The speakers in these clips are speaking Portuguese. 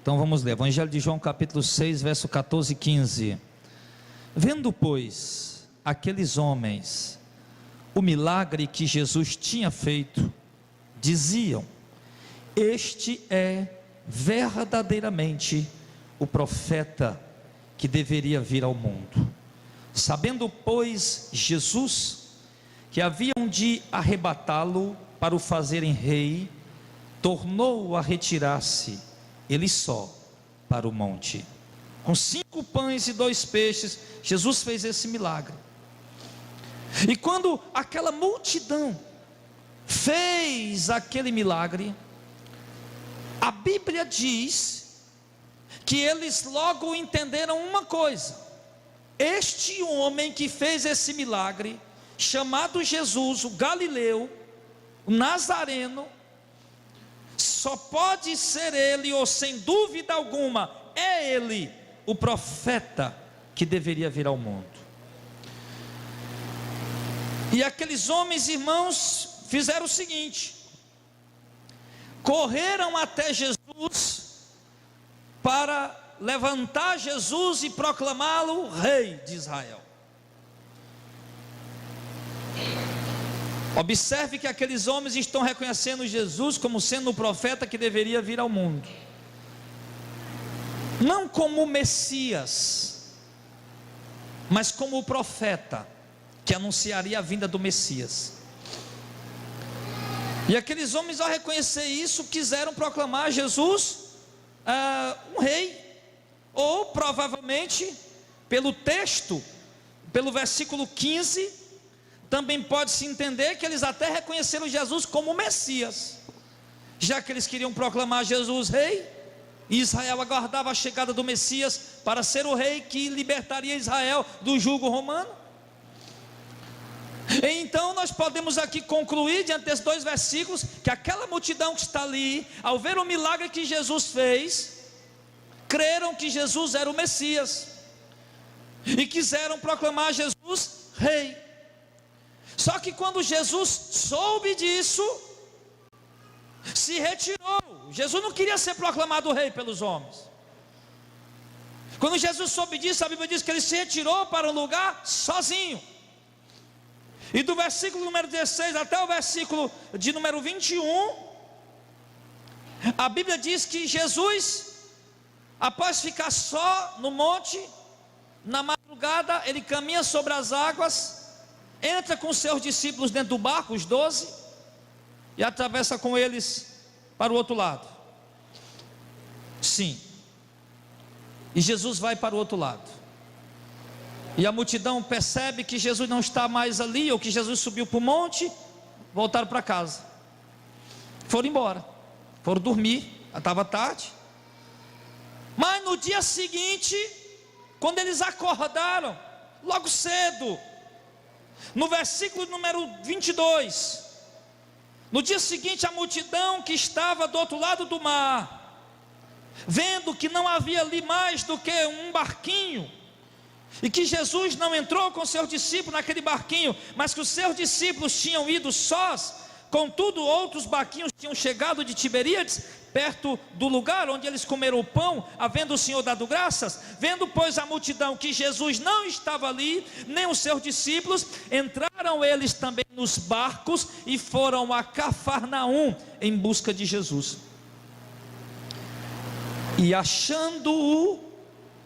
Então vamos ler, Evangelho de João capítulo 6, verso 14 e 15. Vendo, pois, aqueles homens o milagre que Jesus tinha feito, diziam: este é verdadeiramente o profeta que deveria vir ao mundo. Sabendo, pois, Jesus que haviam de arrebatá-lo para o fazerem rei, tornou a retirar-se, ele só, para o monte. Com 5 pães e 2 peixes, Jesus fez esse milagre. E quando aquela multidão fez aquele milagre, a Bíblia diz que eles logo entenderam uma coisa: este homem que fez esse milagre, chamado Jesus, o Galileu, o Nazareno, só pode ser ele, ou sem dúvida alguma, é ele, o profeta que deveria vir ao mundo. E aqueles homens, irmãos, fizeram o seguinte: correram até Jesus para levantar Jesus e proclamá-lo rei de Israel. Observe que aqueles homens estão reconhecendo Jesus como sendo o profeta que deveria vir ao mundo, não como o Messias, mas como o profeta que anunciaria a vinda do Messias. E aqueles homens, ao reconhecer isso, quiseram proclamar Jesus um rei, ou provavelmente, pelo texto, pelo versículo 15, também pode-se entender que eles até reconheceram Jesus como o Messias, já que eles queriam proclamar Jesus rei, e Israel aguardava a chegada do Messias para ser o rei que libertaria Israel do jugo romano. Então nós podemos aqui concluir, diante desses 2 versículos, que aquela multidão que está ali, ao ver o milagre que Jesus fez, creram que Jesus era o Messias, e quiseram proclamar Jesus rei. Só que quando Jesus soube disso, se retirou. Jesus não queria ser proclamado rei pelos homens. Quando Jesus soube disso, a Bíblia diz que ele se retirou para um lugar sozinho. E do versículo número 16 até o versículo de número 21, a Bíblia diz que Jesus, após ficar só no monte, na madrugada, ele caminha sobre as águas, entra com seus discípulos dentro do barco, os 12, e atravessa com eles para o outro lado. Sim, e Jesus vai para o outro lado. E a multidão percebe que Jesus não está mais ali, ou que Jesus subiu para o monte, voltaram para casa, foram embora, foram dormir, estava tarde. Mas no dia seguinte, quando eles acordaram, logo cedo, no versículo número 22, no dia seguinte, a multidão que estava do outro lado do mar, vendo que não havia ali mais do que um barquinho, e que Jesus não entrou com seus discípulos naquele barquinho, mas que os seus discípulos tinham ido sós, contudo outros barquinhos tinham chegado de Tiberíades, perto do lugar onde eles comeram o pão, havendo o Senhor dado graças. Vendo, pois, a multidão que Jesus não estava ali, nem os seus discípulos, entraram eles também nos barcos e foram a Cafarnaum em busca de Jesus. E achando-o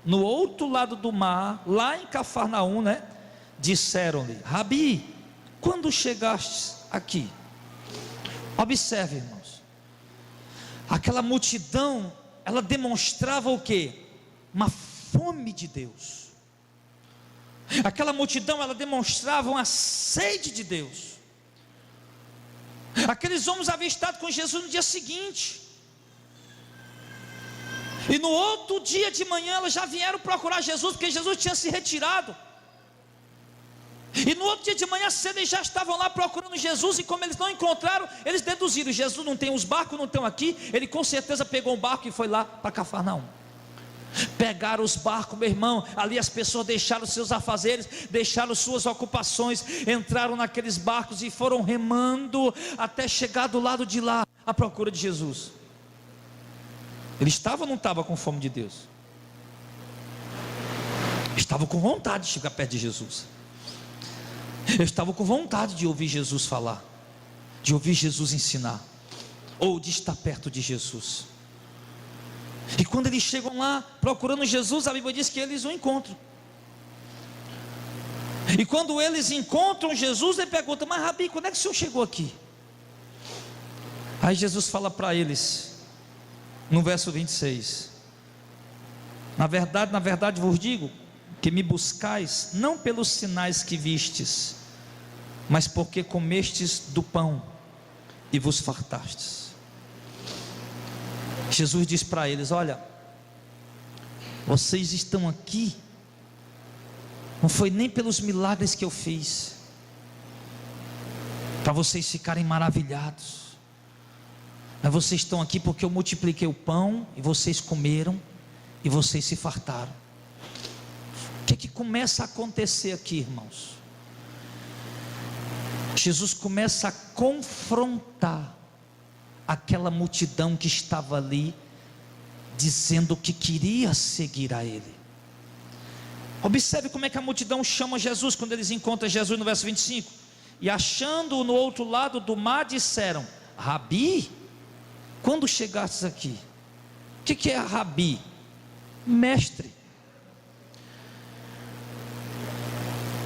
no outro lado do mar, lá em Cafarnaum, disseram-lhe: Rabi, quando chegastes aqui? Observe, irmãos, aquela multidão, ela demonstrava o quê? Uma fome de Deus. Aquela multidão, ela demonstrava uma sede de Deus. Aqueles homens haviam estado com Jesus no dia seguinte, e no outro dia de manhã elas já vieram procurar Jesus, porque Jesus tinha se retirado. E no outro dia de manhã cedo eles já estavam lá procurando Jesus, e como eles não encontraram, eles deduziram: Jesus não tem os barcos, não estão aqui. Ele com certeza pegou um barco e foi lá para Cafarnaum. Pegaram os barcos, meu irmão, ali as pessoas deixaram seus afazeres, deixaram suas ocupações, entraram naqueles barcos e foram remando até chegar do lado de lá, à procura de Jesus. Ele estava ou não estava com fome de Deus? Estava com vontade de chegar perto de Jesus. Eu estava com vontade de ouvir Jesus falar, de ouvir Jesus ensinar, ou de estar perto de Jesus. E quando eles chegam lá procurando Jesus, a Bíblia diz que eles o encontram. E quando eles encontram Jesus, ele pergunta: mas Rabi, quando é que o senhor chegou aqui? Aí Jesus fala para eles, no verso 26: na verdade vos digo, que me buscais, não pelos sinais que vistes, mas porque comestes do pão e vos fartastes. Jesus diz para eles: olha, vocês estão aqui, não foi nem pelos milagres que eu fiz, para vocês ficarem maravilhados, mas vocês estão aqui porque eu multipliquei o pão, e vocês comeram, e vocês se fartaram. O que começa a acontecer aqui, irmãos? Jesus começa a confrontar aquela multidão que estava ali, dizendo que queria seguir a Ele. Observe como é que a multidão chama Jesus, quando eles encontram Jesus no verso 25: e achando-o no outro lado do mar, disseram: Rabi, quando chegastes aqui? O que é Rabi? Mestre.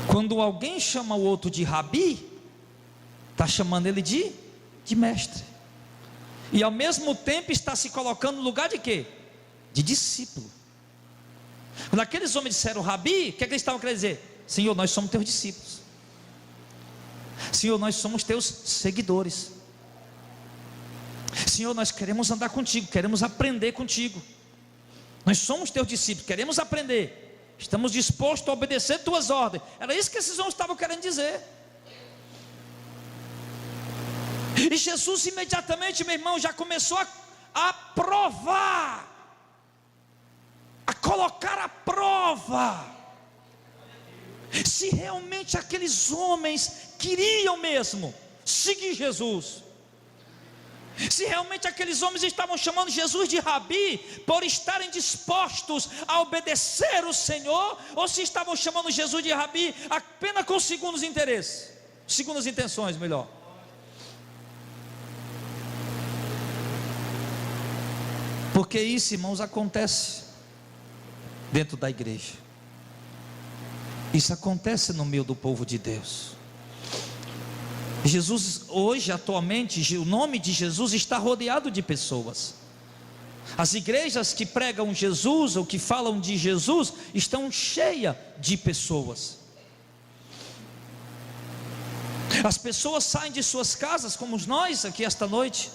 Quando alguém chama o outro de Rabi, está chamando ele de mestre, e ao mesmo tempo está se colocando no lugar de quê? De discípulo. Quando aqueles homens disseram Rabi, o que é que eles estavam querendo dizer? Senhor, nós somos teus discípulos. Senhor, nós somos teus seguidores. Senhor, nós queremos andar contigo, queremos aprender contigo. Nós somos teus discípulos, queremos aprender, estamos dispostos a obedecer tuas ordens. Era isso que esses homens estavam querendo dizer. E Jesus imediatamente, meu irmão, já começou a provar, a colocar à prova, se realmente aqueles homens queriam mesmo seguir Jesus, se realmente aqueles homens estavam chamando Jesus de Rabi por estarem dispostos a obedecer o Senhor, ou se estavam chamando Jesus de Rabi apenas com segundos interesses, segundas intenções, melhor. Porque isso, irmãos, acontece dentro da igreja. Isso acontece no meio do povo de Deus. Jesus hoje, atualmente, o nome de Jesus está rodeado de pessoas. As igrejas que pregam Jesus, ou que falam de Jesus, estão cheias de pessoas. As pessoas saem de suas casas, como nós aqui esta noite.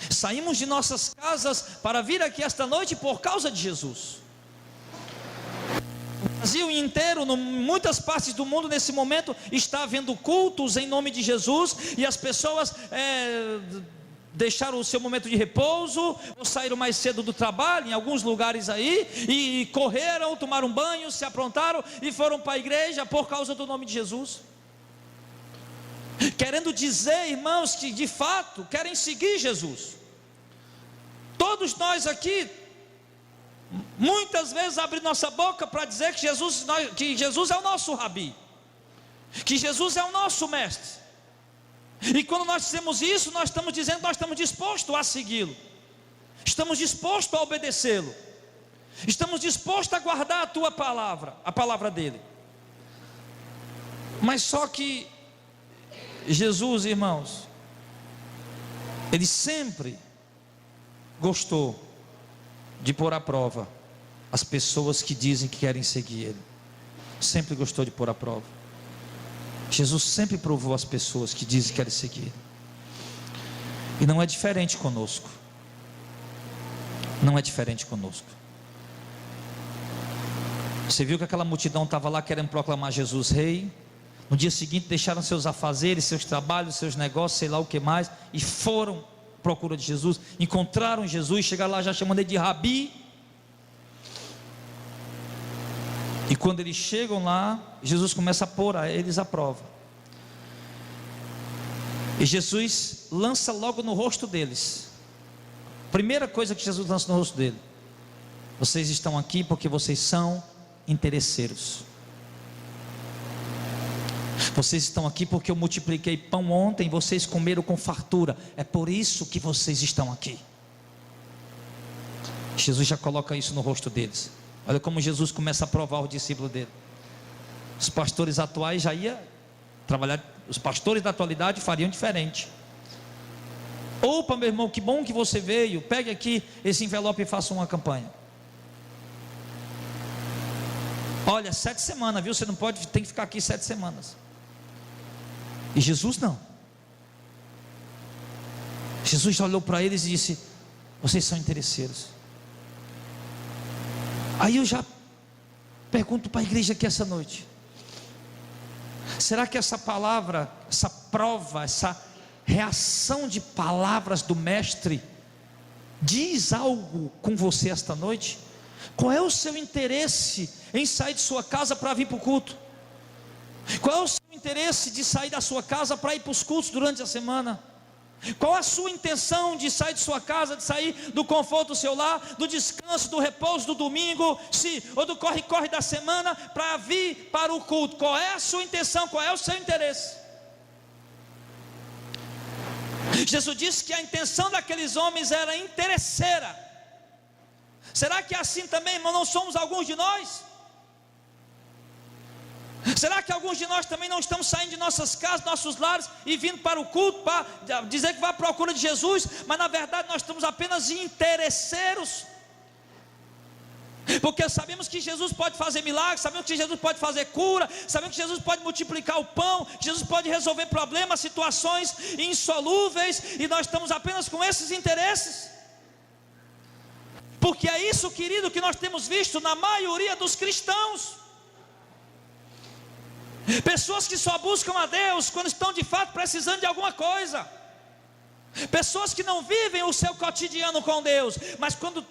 Saímos de nossas casas para vir aqui esta noite por causa de Jesus. O Brasil inteiro, em muitas partes do mundo nesse momento, está havendo cultos em nome de Jesus, e as pessoas deixaram o seu momento de repouso, ou saíram mais cedo do trabalho, em alguns lugares aí, e correram, tomaram banho, se aprontaram e foram para a igreja por causa do nome de Jesus, querendo dizer, irmãos, que de fato querem seguir Jesus. Todos nós aqui, muitas vezes abrimos nossa boca para dizer que Jesus é o nosso Rabi, que Jesus é o nosso mestre. E quando nós dizemos isso, nós estamos dizendo que nós estamos dispostos a segui-lo, estamos dispostos a obedecê-lo, estamos dispostos a guardar a tua palavra, a palavra dele. Mas só que Jesus, irmãos, ele sempre gostou de pôr à prova as pessoas que dizem que querem seguir ele. Sempre gostou de pôr à prova. Jesus sempre provou as pessoas que dizem que querem seguir ele. E não é diferente conosco. Não é diferente conosco. Você viu que aquela multidão estava lá querendo proclamar Jesus rei. No dia seguinte deixaram seus afazeres, seus trabalhos, seus negócios, sei lá o que mais, e foram à procura de Jesus. Encontraram Jesus, chegaram lá já chamando ele de Rabi. E quando eles chegam lá, Jesus começa a pôr a eles à prova. E Jesus lança logo no rosto deles Primeira coisa que Jesus lança no rosto dele: vocês estão aqui porque vocês são interesseiros. Vocês estão aqui porque eu multipliquei pão ontem, vocês comeram com fartura, é por isso que vocês estão aqui. Jesus já coloca isso no rosto deles. Olha como Jesus começa a provar os discípulos dele. Os pastores atuais já iam trabalhar, os pastores da atualidade fariam diferente. Opa, meu irmão, que bom que você veio, pegue aqui esse envelope e faça uma campanha. Olha, 7 semanas, viu? Você não pode, tem que ficar aqui 7 semanas. E Jesus não. Jesus olhou para eles e disse: vocês são interesseiros. Aí eu já pergunto para a igreja aqui essa noite: será que essa palavra, essa prova, essa reação de palavras do mestre diz algo com você esta noite? Qual é o seu interesse em sair de sua casa para vir para o culto? Qual é o seu interesse de sair da sua casa para ir para os cultos durante a semana? Qual a sua intenção de sair de sua casa, de sair do conforto do seu lar, do descanso, do repouso do domingo, ou do corre-corre da semana, para vir para o culto? Qual é a sua intenção? Qual é o seu interesse? Jesus disse que a intenção daqueles homens era interesseira. Será que é assim também, irmão? Não somos alguns de nós? Será que alguns de nós também não estamos saindo de nossas casas, nossos lares e vindo para o culto, para dizer que vai à procura de Jesus, mas na verdade nós estamos apenas interesseiros? Porque sabemos que Jesus pode fazer milagres, sabemos que Jesus pode fazer cura, sabemos que Jesus pode multiplicar o pão, que Jesus pode resolver problemas, situações insolúveis, e nós estamos apenas com esses interesses. Porque é isso, querido, que nós temos visto na maioria dos cristãos. Pessoas que só buscam a Deus quando estão de fato precisando de alguma coisa. Pessoas que não vivem o seu cotidiano com Deus, mas quando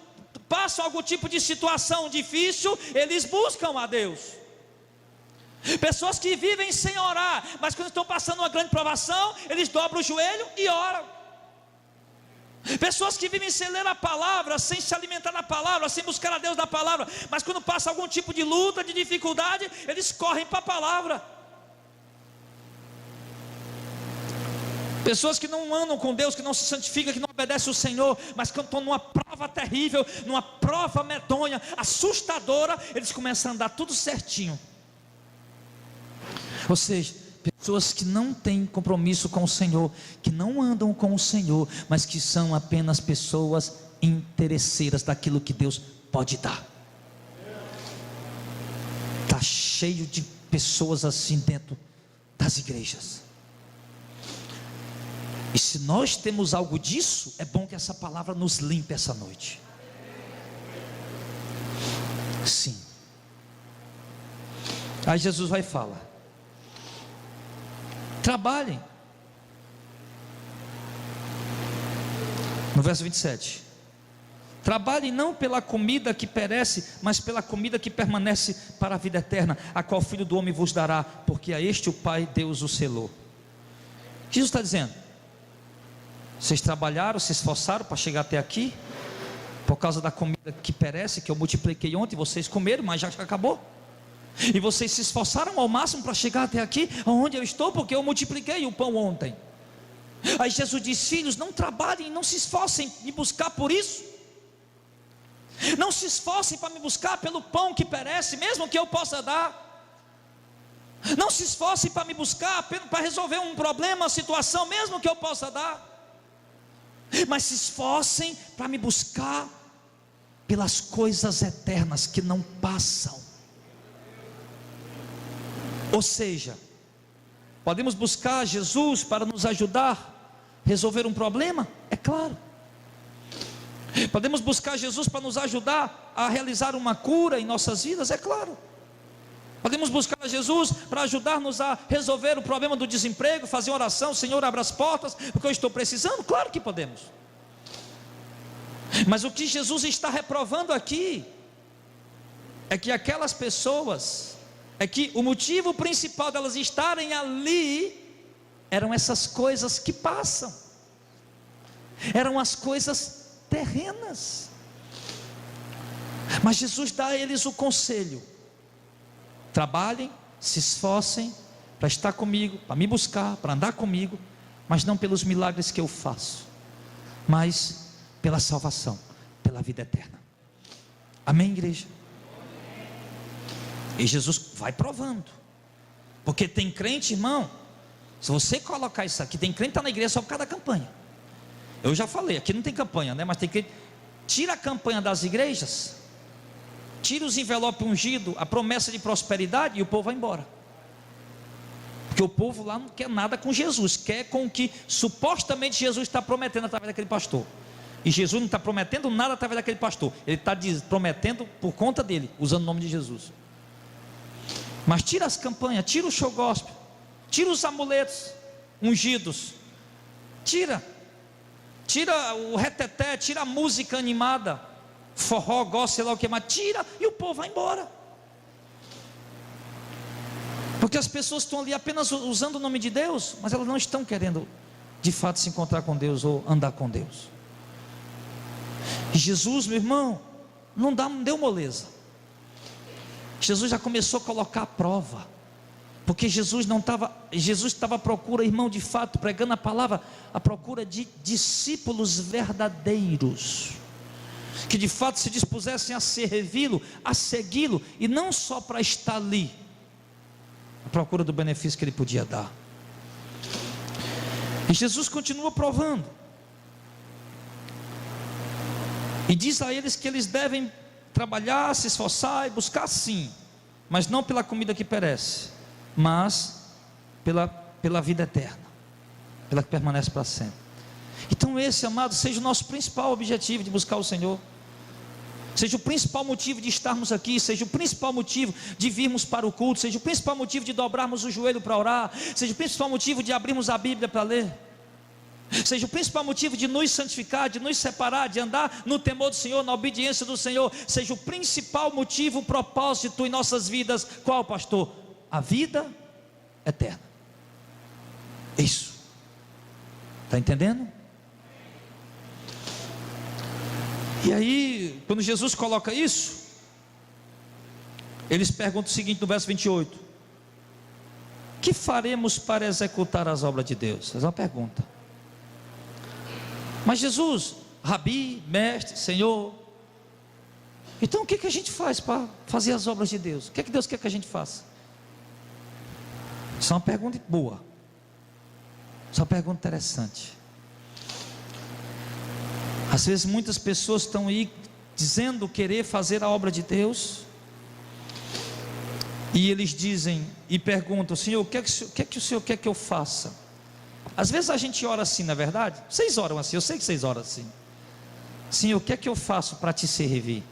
passam algum tipo de situação difícil, eles buscam a Deus. Pessoas que vivem sem orar, mas quando estão passando uma grande provação, eles dobram o joelho e oram. Pessoas que vivem sem ler a palavra, sem se alimentar da palavra, sem buscar a Deus da palavra, mas quando passa algum tipo de luta, de dificuldade, eles correm para a palavra. Pessoas que não andam com Deus, que não se santificam, que não obedecem o Senhor, mas quando estão numa prova terrível, numa prova medonha, assustadora, eles começam a andar tudo certinho. Ou seja, pessoas que não têm compromisso com o Senhor, que não andam com o Senhor, mas que são apenas pessoas interesseiras daquilo que Deus pode dar. Está cheio de pessoas assim dentro das igrejas. E se nós temos algo disso, é bom que essa palavra nos limpe essa noite. Sim. Aí Jesus vai falar: trabalhem. No verso 27. Trabalhem não pela comida que perece, mas pela comida que permanece para a vida eterna, a qual o Filho do Homem vos dará, porque a este o Pai Deus o selou. O que Jesus está dizendo? Vocês trabalharam, se esforçaram para chegar até aqui, por causa da comida que perece, que eu multipliquei ontem, vocês comeram, mas já acabou. E vocês se esforçaram ao máximo para chegar até aqui, onde eu estou, porque eu multipliquei o pão ontem. Aí Jesus diz: filhos, não trabalhem, não se esforcem em buscar por isso. Não se esforcem para me buscar pelo pão que perece, mesmo que eu possa dar. Não se esforcem para me buscar para resolver um problema, uma situação, mesmo que eu possa dar. Mas se esforcem para me buscar pelas coisas eternas que não passam. Ou seja, podemos buscar Jesus para nos ajudar a resolver um problema? É claro. Podemos buscar Jesus para nos ajudar a realizar uma cura em nossas vidas? É claro. Podemos buscar Jesus para ajudar-nos a resolver o problema do desemprego, fazer uma oração: Senhor, abra as portas, porque eu estou precisando? Claro que podemos. Mas o que Jesus está reprovando aqui é que aquelas pessoas, é que o motivo principal delas estarem ali eram essas coisas que passam, eram as coisas terrenas. Mas Jesus dá a eles o conselho: trabalhem, se esforcem para estar comigo, para me buscar, para andar comigo, mas não pelos milagres que eu faço, mas pela salvação, pela vida eterna. Amém, igreja? E Jesus vai provando, porque tem crente, irmão, se você colocar isso aqui, tem crente que está na igreja só por causa da campanha. Eu já falei, aqui não tem campanha, né? Mas tem crente, tira a campanha das igrejas, tira os envelopes ungidos, a promessa de prosperidade, e o povo vai embora. Porque o povo lá não quer nada com Jesus, quer com o que supostamente Jesus está prometendo através daquele pastor. E Jesus não está prometendo nada através daquele pastor, ele está prometendo por conta dele, usando o nome de Jesus. Mas tira as campanhas, tira o show gospel, tira os amuletos ungidos, tira o reteté, tira a música animada, forró, gospel, sei lá o que mais, tira, e o povo vai embora. Porque as pessoas estão ali apenas usando o nome de Deus, mas elas não estão querendo de fato se encontrar com Deus ou andar com Deus. E Jesus, meu irmão, não deu moleza. Jesus já começou a colocar a prova, porque Jesus estava à procura, irmão, de fato, pregando a palavra, à procura de discípulos verdadeiros, que de fato se dispusessem a servi-lo, a segui-lo, e não só para estar ali, à procura do benefício que ele podia dar. E Jesus continua provando, e diz a eles que eles devem trabalhar, se esforçar e buscar, sim, mas não pela comida que perece, mas pela vida eterna, pela que permanece para sempre. Então esse, amado, seja o nosso principal objetivo de buscar o Senhor, seja o principal motivo de estarmos aqui, seja o principal motivo de virmos para o culto, seja o principal motivo de dobrarmos o joelho para orar, seja o principal motivo de abrirmos a Bíblia para ler, seja o principal motivo de nos santificar, de nos separar, de andar no temor do Senhor, na obediência do Senhor, seja o principal motivo, o propósito em nossas vidas. Qual, pastor? A vida eterna. Isso, está entendendo? E aí, quando Jesus coloca isso, eles perguntam o seguinte no verso 28: que faremos para executar as obras de Deus? Essa é uma pergunta. Mas Jesus, Rabi, mestre, Senhor, então o que a gente faz para fazer as obras de Deus? O que Deus quer que a gente faça? Isso é uma pergunta boa, isso é uma pergunta interessante. Às vezes muitas pessoas estão aí dizendo querer fazer a obra de Deus, e eles dizem e perguntam: Senhor, o que é que o Senhor quer que eu faça? Às vezes a gente ora assim, na verdade. Vocês oram assim, eu sei que vocês oram assim: Senhor, o que é que eu faço para te servir?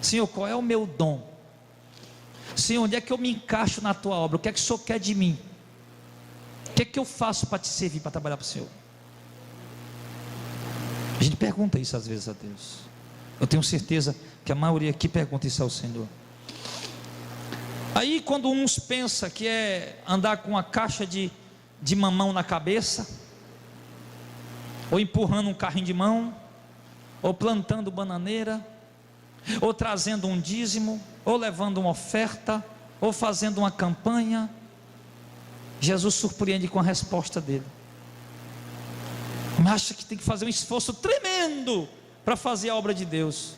Senhor, qual é o meu dom? Senhor, onde é que eu me encaixo na tua obra? O que é que o Senhor quer de mim? O que é que eu faço para te servir, para trabalhar para o Senhor? A gente pergunta isso às vezes a Deus. Eu tenho certeza que a maioria aqui pergunta isso ao Senhor. Aí quando uns pensam que é andar com uma caixa de mamão na cabeça, ou empurrando um carrinho de mão, ou plantando bananeira, ou trazendo um dízimo, ou levando uma oferta, ou fazendo uma campanha, Jesus surpreende com a resposta dele. Acha que tem que fazer um esforço tremendo para fazer a obra de Deus,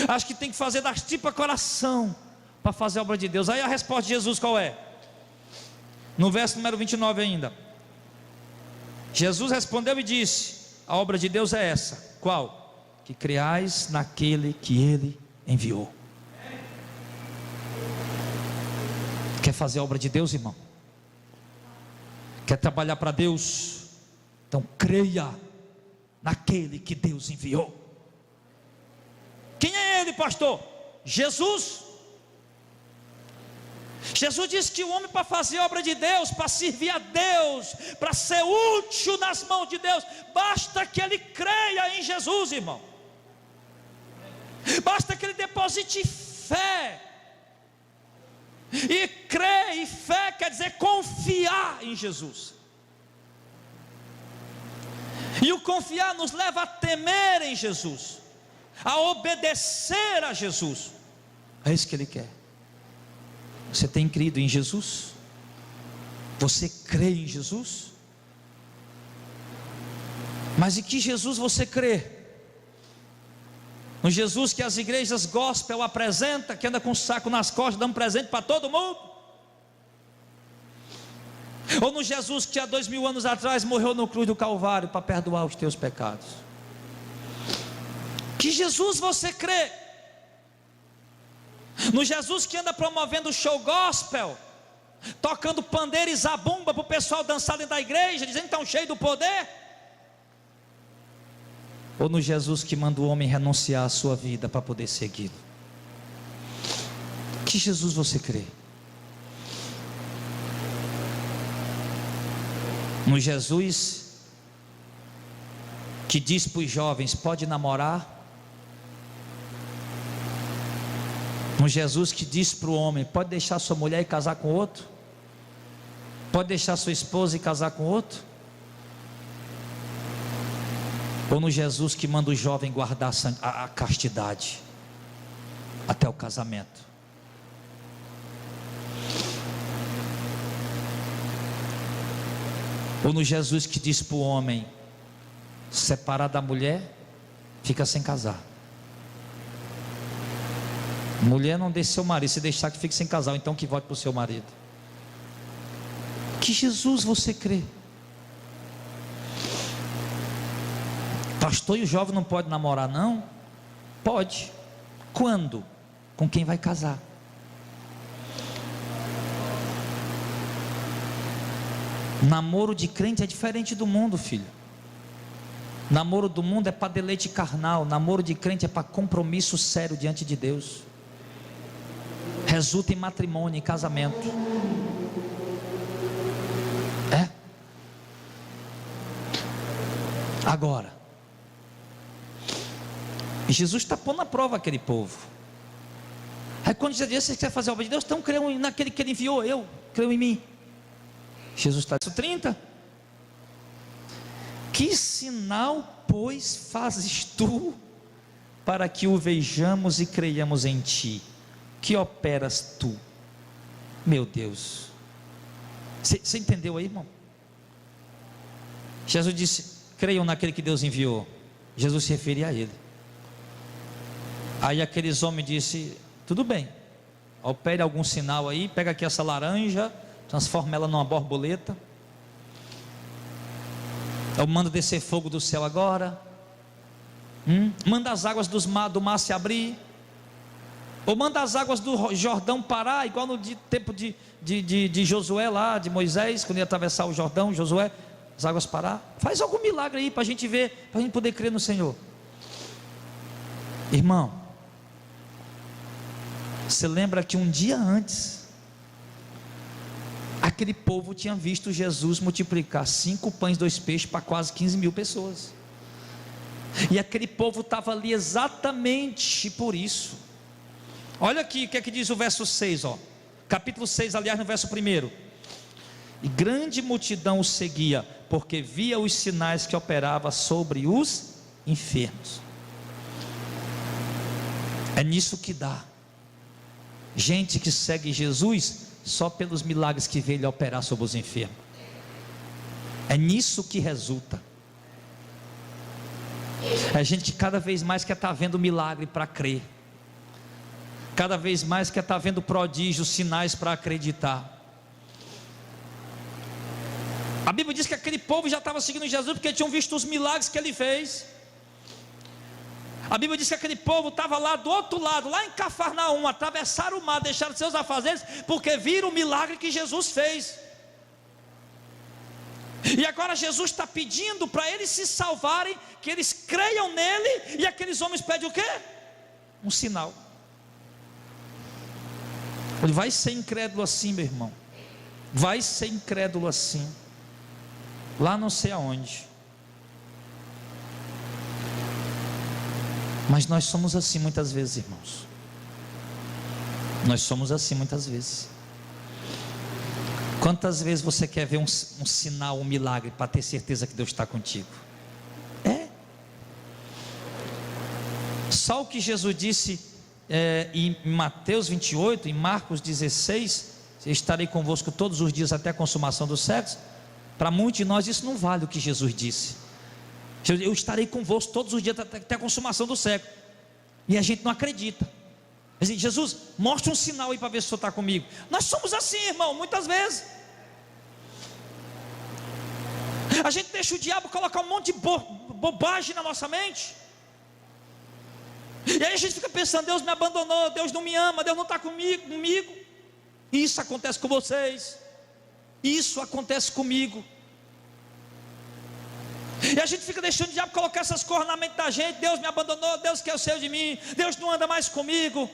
acha que tem que fazer das tripas coração para fazer a obra de Deus. Aí a resposta de Jesus qual é? No verso número 29 ainda, Jesus respondeu e disse: a obra de Deus é essa. Qual? Que creais naquele que Ele enviou. Quer fazer a obra de Deus, irmão? Quer trabalhar para Deus? Então creia naquele que Deus enviou. Quem é Ele, pastor? Jesus. Jesus disse que o homem, para fazer a obra de Deus, para servir a Deus, para ser útil nas mãos de Deus, basta que ele creia em Jesus, irmão. Basta que ele deposite fé. E crer e fé quer dizer confiar em Jesus. E o confiar nos leva a temer em Jesus, a obedecer a Jesus. É isso que Ele quer. Você tem crido em Jesus? Você crê em Jesus? Mas em que Jesus você crê? No Jesus que as igrejas gospel apresenta, que anda com o saco nas costas, dando presente para todo mundo? Ou no Jesus que há 2000 anos atrás morreu no cruz do Calvário para perdoar os teus pecados? Que Jesus você crê? No Jesus que anda promovendo o show gospel, tocando pandeiro e zabumba para o pessoal dançar dentro da igreja, dizendo que estão cheios do poder? Ou no Jesus que manda o homem renunciar à sua vida para poder segui-lo? Que Jesus você crê? No Jesus que diz para os jovens: pode namorar? No Jesus que diz para o homem: pode deixar sua mulher e casar com outro? Pode deixar sua esposa e casar com outro? Ou no Jesus que manda o jovem guardar a castidade até o casamento? Ou no Jesus que diz para o homem: separar da mulher, fica sem casar? Mulher não deixe seu marido, se deixar que fique sem casar, então que volte para o seu marido. Que Jesus você crê? Pastor, e o jovem não pode namorar não? Pode. Quando? Com quem vai casar. Namoro de crente é diferente do mundo, filho. Namoro do mundo é para deleite carnal. Namoro de crente é para compromisso sério diante de Deus. Resulta em matrimônio, em casamento. É? Agora, Jesus está pondo à prova aquele povo. Aí quando Jesus diz: você quer fazer a obra de Deus? Então creio naquele que Ele enviou. Eu creio em mim. Jesus está no 30. Que sinal, pois, fazes tu para que o vejamos e creiamos em ti? Que operas tu? Meu Deus. Você entendeu aí, irmão? Jesus disse: creiam naquele que Deus enviou. Jesus se referia a Ele. Aí aqueles homens disseram: tudo bem, opere algum sinal aí, pega aqui essa laranja, transforma ela numa borboleta. Eu mando descer fogo do céu agora. Manda as águas do mar se abrir. Ou manda as águas do Jordão parar, igual no tempo de Josué lá, de Moisés, quando ia atravessar o Jordão, Josué, as águas parar. Faz algum milagre aí para a gente ver, para a gente poder crer no Senhor. Irmão, você lembra que um dia antes, aquele povo tinha visto Jesus multiplicar 5 pães, 2 peixes para quase 15 mil pessoas. E aquele povo estava ali exatamente por isso. Olha aqui o que é que diz o verso 6, ó. Capítulo 6, aliás, no verso 1. E grande multidão o seguia, porque via os sinais que operava sobre os enfermos. É nisso que dá. Gente que segue Jesus só pelos milagres que vê Ele operar sobre os enfermos. É nisso que resulta. É gente que cada vez mais quer estar vendo milagre para crer. Cada vez mais quer estar vendo prodígios, sinais para acreditar. A Bíblia diz que aquele povo já estava seguindo Jesus porque tinham visto os milagres que Ele fez. A Bíblia diz que aquele povo estava lá do outro lado, lá em Cafarnaum, atravessaram o mar, deixaram seus afazeres, porque viram o milagre que Jesus fez. E agora Jesus está pedindo para eles se salvarem, que eles creiam nele, e aqueles homens pedem o quê? Um sinal. Ele vai ser incrédulo assim, meu irmão. Vai ser incrédulo assim. Lá não sei aonde. Mas nós somos assim muitas vezes, irmãos. Nós somos assim muitas vezes. Quantas vezes você quer ver um sinal, um milagre, para ter certeza que Deus está contigo? só o que Jesus disse em Mateus 28, em Marcos 16, estarei convosco todos os dias até a consumação dos séculos. Para muitos de nós isso não vale o que Jesus disse. Eu estarei convosco todos os dias até a consumação do século. E a gente não acredita. Assim, Jesus, mostra um sinal aí para ver se o Senhor está comigo. Nós somos assim, irmão, muitas vezes. A gente deixa o diabo colocar um monte de bobagem na nossa mente. E aí a gente fica pensando, Deus me abandonou, Deus não me ama, Deus não está comigo. E isso acontece com vocês. Isso acontece comigo. E a gente fica deixando o diabo colocar essas coisas na mente da gente. Deus me abandonou, Deus quer o seu de mim, Deus não anda mais comigo.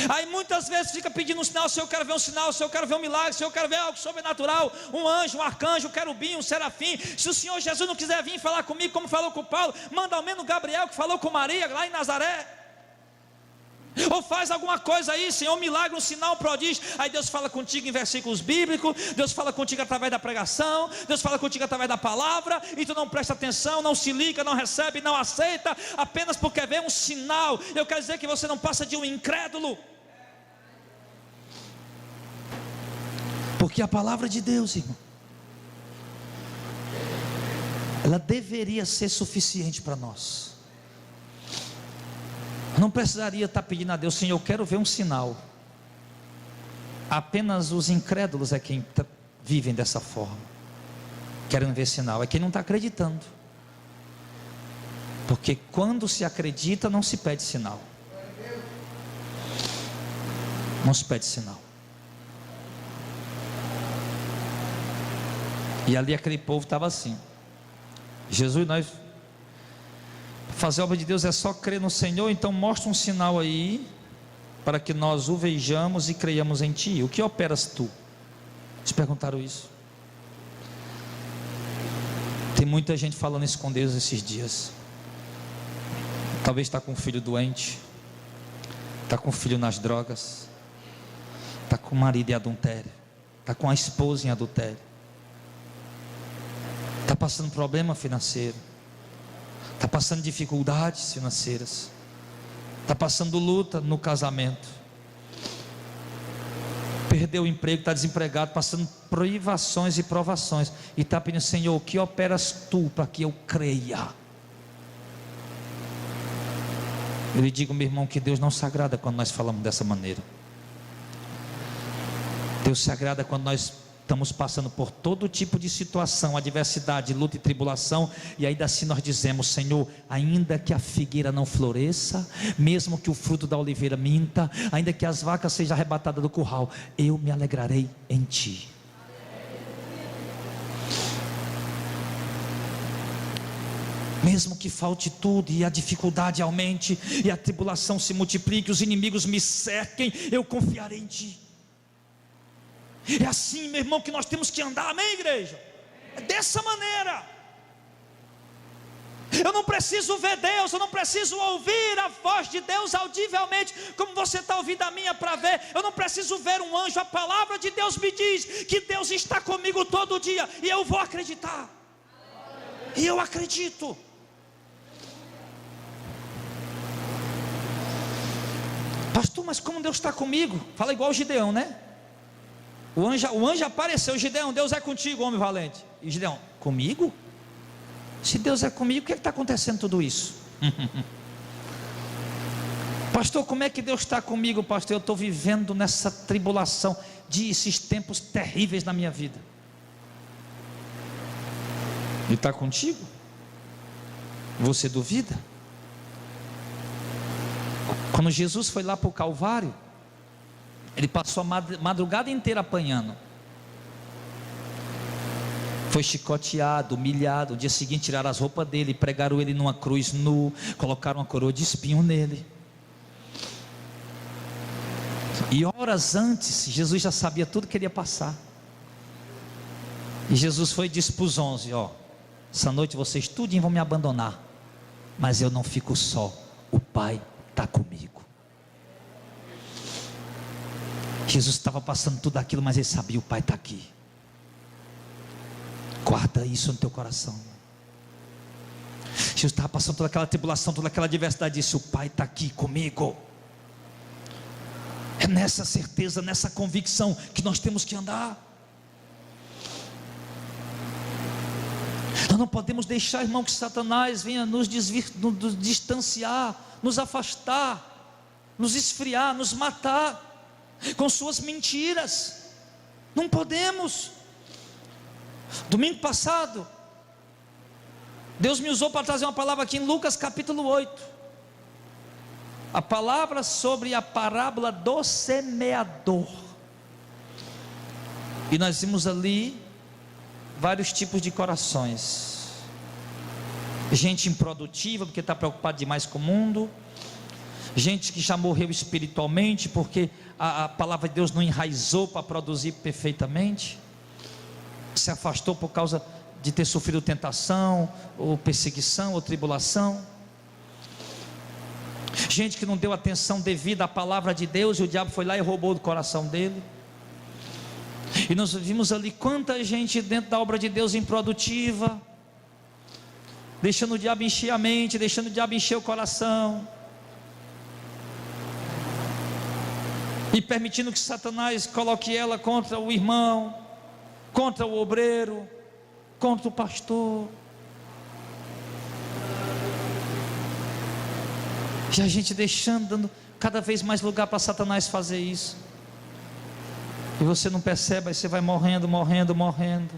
Aí muitas vezes fica pedindo um sinal. Se eu quero ver um sinal, se eu quero ver um milagre, se eu quero ver algo sobrenatural, um anjo, um arcanjo, um querubim, um serafim. Se o Senhor Jesus não quiser vir falar comigo como falou com Paulo, manda ao menos Gabriel que falou com Maria lá em Nazaré. Ou faz alguma coisa aí, Senhor, um milagre, um sinal, um prodígio. Aí Deus fala contigo em versículos bíblicos, Deus fala contigo através da pregação, Deus fala contigo através da palavra, e tu não presta atenção, não se liga, não recebe, não aceita, apenas porque vê um sinal. Eu quero dizer que você não passa de um incrédulo, porque a palavra de Deus, irmão, ela deveria ser suficiente para nós. Não precisaria estar pedindo a Deus, Senhor, eu quero ver um sinal. Apenas os incrédulos é quem vivem dessa forma, querendo ver sinal, é quem não está acreditando. Porque quando se acredita, não se pede sinal. Não se pede sinal. E ali aquele povo estava assim. Jesus, nós fazer a obra de Deus é só crer no Senhor, então mostra um sinal aí, para que nós o vejamos e creiamos em Ti. O que operas Tu? Eles perguntaram isso. Tem muita gente falando isso com Deus esses dias. Talvez está com um filho doente, está com um filho nas drogas, está com o marido em adultério, está com a esposa em adultério, está passando problema financeiro, está passando dificuldades financeiras, está passando luta no casamento, perdeu o emprego, está desempregado, passando privações e provações, e está pedindo, Senhor, o que operas Tu para que eu creia? Eu lhe digo, meu irmão, que Deus não se agrada quando nós falamos dessa maneira. Deus se agrada quando nós estamos passando por todo tipo de situação, adversidade, luta e tribulação, e ainda assim nós dizemos, Senhor, ainda que a figueira não floresça, mesmo que o fruto da oliveira minta, ainda que as vacas sejam arrebatadas do curral, eu me alegrarei em Ti. Mesmo que falte tudo e a dificuldade aumente e a tribulação se multiplique, os inimigos me cerquem, eu confiarei em Ti. É assim, meu irmão, que nós temos que andar, amém, igreja? É dessa maneira. Eu não preciso ver Deus, eu não preciso ouvir a voz de Deus audivelmente, como você está ouvindo a minha para ver. Eu não preciso ver um anjo, a palavra de Deus me diz que Deus está comigo todo dia, e eu vou acreditar. E eu acredito. Pastor, mas como Deus está comigo? Fala igual o Gideão, né? O anjo apareceu, Gideão, Deus é contigo, homem valente. E Gideão, comigo? Se Deus é comigo, o que está acontecendo tudo isso? Pastor, como é que Deus está comigo, pastor? Eu estou vivendo nessa tribulação, esses tempos terríveis na minha vida. Ele está contigo? Você duvida? Quando Jesus foi lá para o Calvário, ele passou a madrugada inteira apanhando, foi chicoteado, humilhado. No dia seguinte tiraram as roupas dele, pregaram ele numa cruz nu, colocaram uma coroa de espinho nele. E horas antes, Jesus já sabia tudo que ele ia passar. E Jesus foi e disse para os 11, essa noite vocês tudinho vão me abandonar, mas eu não fico só, o Pai está comigo. Jesus estava passando tudo aquilo, mas ele sabia, o Pai está aqui. Guarda isso no teu coração. Jesus estava passando toda aquela tribulação, toda aquela adversidade, disse: o Pai está aqui comigo. É nessa certeza, nessa convicção que nós temos que andar. Nós não podemos deixar, irmão, que Satanás venha nos distanciar, nos afastar, nos esfriar, nos matar com suas mentiras. Não podemos. Domingo passado, Deus me usou para trazer uma palavra aqui em Lucas capítulo 8. A palavra sobre a parábola do semeador. E nós vimos ali vários tipos de corações. Gente improdutiva, porque está preocupada demais com o mundo. Gente que já morreu espiritualmente, porque a palavra de Deus não enraizou para produzir perfeitamente. Se afastou por causa de ter sofrido tentação, ou perseguição, ou tribulação. Gente que não deu atenção devida à palavra de Deus, e o diabo foi lá e roubou do coração dele. E nós vimos ali quanta gente dentro da obra de Deus improdutiva, deixando o diabo encher a mente, deixando o diabo encher o coração, e permitindo que Satanás coloque ela contra o irmão, contra o obreiro, contra o pastor. E a gente deixando, dando cada vez mais lugar para Satanás fazer isso. E você não percebe, aí você vai morrendo, morrendo, morrendo.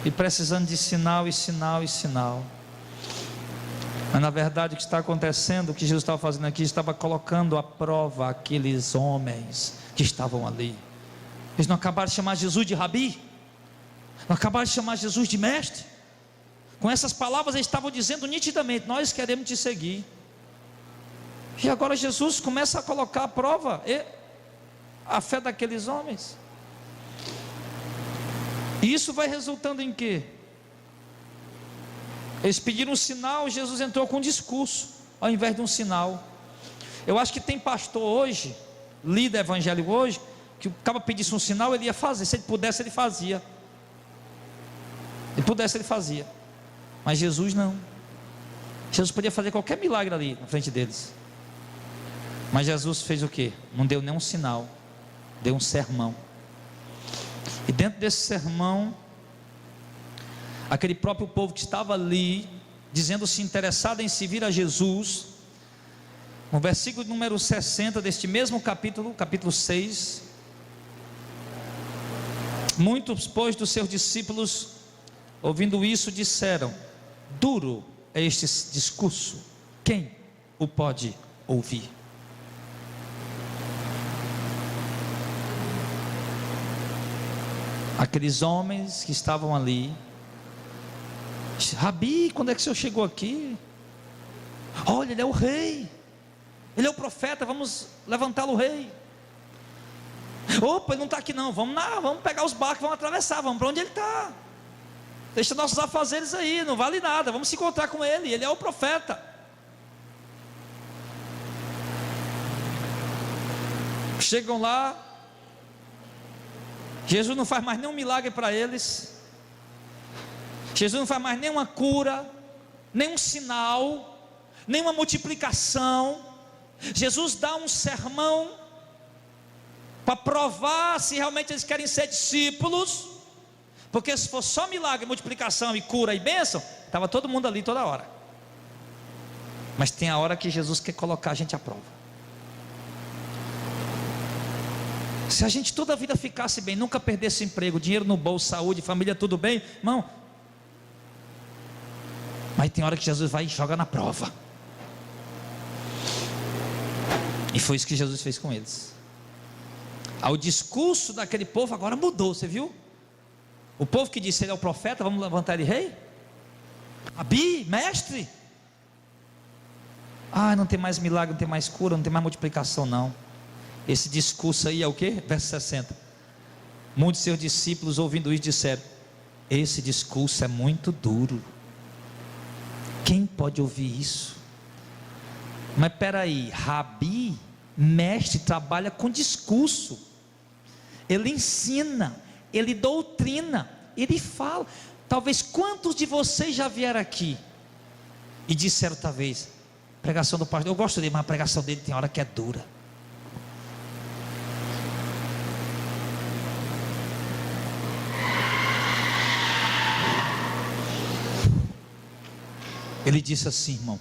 E precisando de sinal e sinal e sinal. Mas na verdade o que está acontecendo, o que Jesus estava fazendo aqui, estava colocando à prova aqueles homens que estavam ali. Eles não acabaram de chamar Jesus de rabi, não acabaram de chamar Jesus de mestre. Com essas palavras eles estavam dizendo nitidamente: nós queremos te seguir. E agora Jesus começa a colocar à prova a fé daqueles homens. E isso vai resultando em quê? Eles pediram um sinal, Jesus entrou com um discurso ao invés de um sinal. Eu acho que tem pastor hoje, líder evangélico hoje, que o cara pedisse um sinal, ele ia fazer. Se ele pudesse, ele fazia. Se pudesse, ele fazia. Mas Jesus não. Jesus podia fazer qualquer milagre ali na frente deles. Mas Jesus fez o quê? Não deu nenhum sinal, deu um sermão. E dentro desse sermão, aquele próprio povo que estava ali, dizendo-se interessado em servir a Jesus, no versículo número 60 deste mesmo capítulo, capítulo 6, muitos, pois, dos seus discípulos, ouvindo isso, disseram: duro é este discurso, quem o pode ouvir? Aqueles homens que estavam ali: Rabi, quando é que o senhor chegou aqui? Olha, ele é o rei, ele é o profeta, vamos levantá-lo rei. Opa, ele não está aqui não, vamos pegar os barcos, vamos atravessar, vamos para onde ele está. Deixa nossos afazeres aí, não vale nada, vamos se encontrar com ele, ele é o profeta. Chegam lá, Jesus não faz mais nenhum milagre para eles, Jesus não faz mais nenhuma cura, nenhum sinal, nenhuma multiplicação. Jesus dá um sermão para provar se realmente eles querem ser discípulos, porque se fosse só milagre, multiplicação e cura e bênção, estava todo mundo ali toda hora. Mas tem a hora que Jesus quer colocar a gente à prova. Se a gente toda a vida ficasse bem, nunca perdesse emprego, dinheiro no bolso, saúde, família, tudo bem, irmão, mas tem hora que Jesus vai e joga na prova. E foi isso que Jesus fez com eles. O discurso daquele povo agora mudou, você viu? O povo que disse: ele é o profeta, vamos levantar ele rei? Rabi, mestre? Não tem mais milagre, não tem mais cura, não tem mais multiplicação não. Esse discurso aí é o quê? Verso 60. Muitos de seus discípulos, ouvindo isso, disseram: esse discurso é muito duro, quem pode ouvir isso? Mas peraí, Rabi, mestre, trabalha com discurso, ele ensina, ele doutrina, ele fala. Talvez quantos de vocês já vieram aqui E disse certa vez: pregação do pastor, eu gosto dele, mas a pregação dele tem hora que é dura. Ele disse assim, irmão: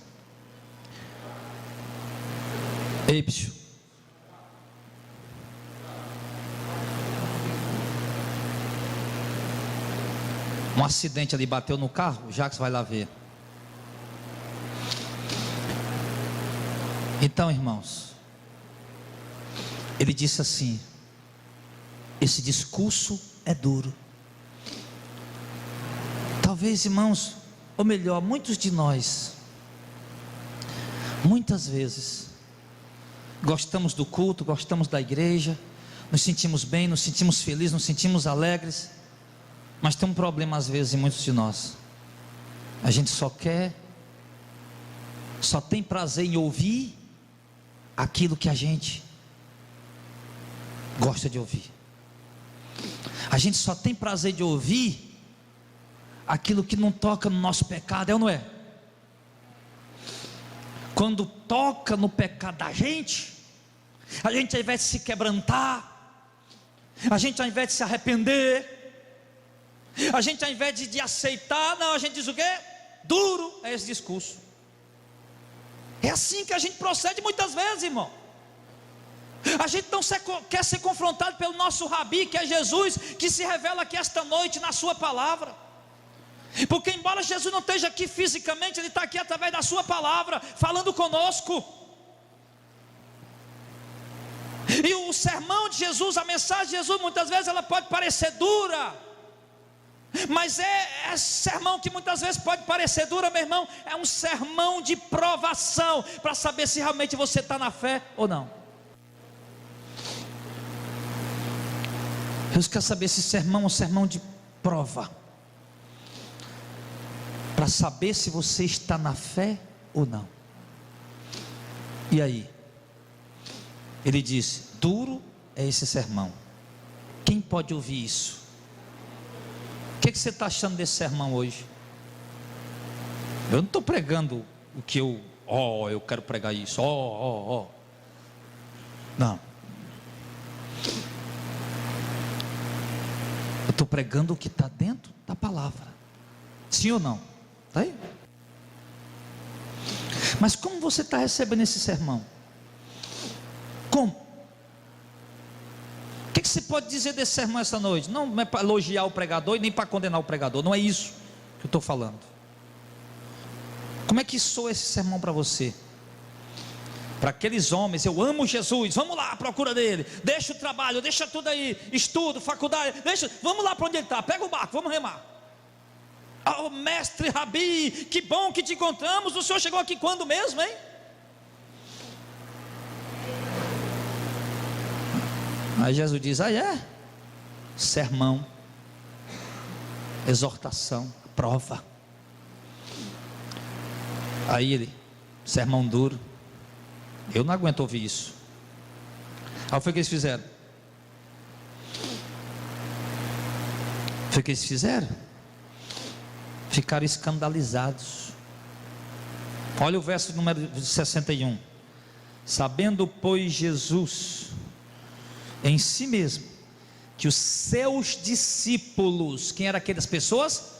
ei, bicho, um acidente ali bateu no carro, o Jacques vai lá ver. Então, irmãos, ele disse assim: esse discurso é duro. Talvez, irmãos, ou melhor, muitos de nós, muitas vezes, gostamos do culto, gostamos da igreja, nos sentimos bem, nos sentimos felizes, nos sentimos alegres, mas tem um problema às vezes em muitos de nós: a gente só tem prazer em ouvir aquilo que a gente gosta de ouvir. A gente só tem prazer de ouvir aquilo que não toca no nosso pecado, é ou não é? Quando toca no pecado da gente, a gente ao invés de se quebrantar, a gente ao invés de se arrepender, a gente ao invés de aceitar, não, a gente diz o quê? Duro é esse discurso. É assim que a gente procede muitas vezes, irmão. A gente não quer ser confrontado pelo nosso Rabi, que é Jesus, que se revela aqui esta noite na sua palavra. Porque embora Jesus não esteja aqui fisicamente, Ele está aqui através da sua palavra, falando conosco. E o sermão de Jesus, a mensagem de Jesus, muitas vezes ela pode parecer dura, mas é sermão que muitas vezes pode parecer dura, meu irmão, é um sermão de provação, para saber se realmente você está na fé ou não. Deus quer saber se sermão é um sermão de prova, para saber se você está na fé ou não. E aí? Ele disse: duro é esse sermão. Quem pode ouvir isso? O que você está achando desse sermão hoje? Eu não estou pregando o que eu quero pregar isso, não. Eu estou pregando o que está dentro da palavra. Sim ou não? Está aí? Mas como você está recebendo esse sermão? Como? O que você pode dizer desse sermão essa noite? Não é para elogiar o pregador e nem para condenar o pregador. Não é isso que eu estou falando. Como é que soa esse sermão para você? Para aqueles homens: eu amo Jesus, vamos lá à procura dele, deixa o trabalho, deixa tudo aí, estudo, faculdade, vamos lá para onde ele está, pega o barco, vamos remar. Oh, mestre Rabi, que bom que te encontramos. O senhor chegou aqui quando mesmo, hein? Aí Jesus diz: sermão, exortação, prova. Aí ele: sermão duro, eu não aguento ouvir isso. Aí foi o que eles fizeram. Ficaram escandalizados. Olha o verso número 61. Sabendo, pois, Jesus em si mesmo que os seus discípulos, quem eram aquelas pessoas?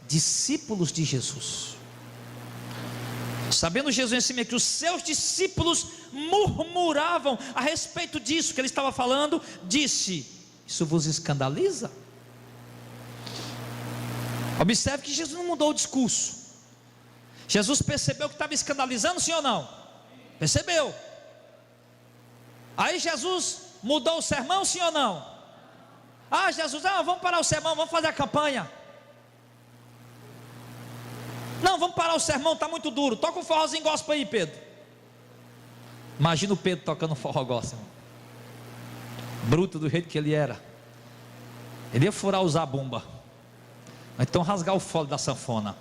Discípulos de Jesus. Sabendo Jesus em si mesmo que os seus discípulos murmuravam a respeito disso que ele estava falando, disse: isso vos escandaliza? Observe que Jesus não mudou o discurso. Jesus percebeu que estava escandalizando, sim ou não? Percebeu. Aí Jesus mudou o sermão, sim ou não? Jesus, vamos parar o sermão, vamos fazer a campanha. Não, vamos parar o sermão, está muito duro. Toca um forrozinho gospel aí, Pedro. Imagina o Pedro tocando um forró gospel, bruto do jeito que ele era. Ele ia furar o zabumba, então rasgar o fole da sanfona.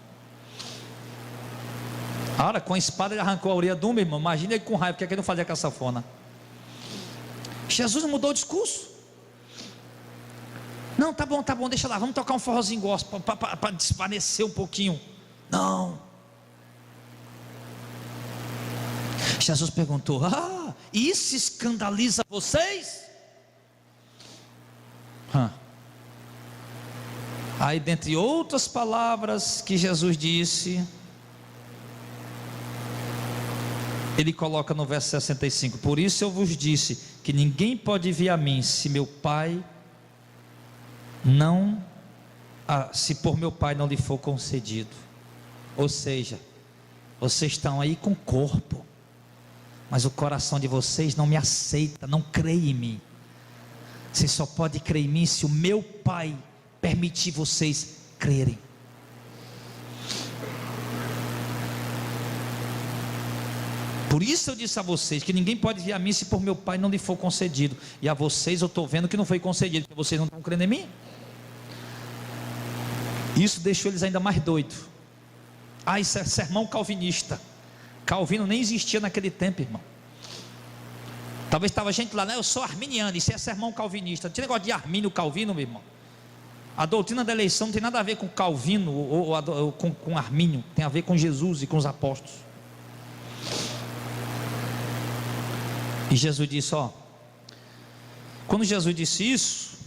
A hora com a espada ele arrancou a orelha de um, meu irmão. Imagina ele com raiva, porque ele não fazia com a sanfona. Jesus mudou o discurso. Não, tá bom, deixa lá, vamos tocar um forrozinho gospel para desvanecer um pouquinho. Não. Jesus perguntou: isso escandaliza vocês? Aí, dentre outras palavras que Jesus disse, ele coloca no verso 65: por isso eu vos disse que ninguém pode vir a mim se por meu Pai não lhe for concedido. Ou seja, vocês estão aí com o corpo, mas o coração de vocês não me aceita, não crê em mim. Vocês só podem crer em mim se o meu Pai permitir vocês crerem. Por isso eu disse a vocês que ninguém pode vir a mim se por meu Pai não lhe for concedido. E a vocês eu estou vendo que não foi concedido, porque vocês não estão crendo em mim. Isso deixou eles ainda mais doidos. Isso é sermão calvinista. Calvino nem existia naquele tempo, irmão. Talvez estava gente lá, eu sou arminiano, isso é sermão calvinista. Não tinha negócio de Armínio, Calvino, meu irmão. A doutrina da eleição não tem nada a ver com Calvino ou com Armínio. Tem a ver com Jesus e com os apóstolos. E Jesus disse, quando Jesus disse isso,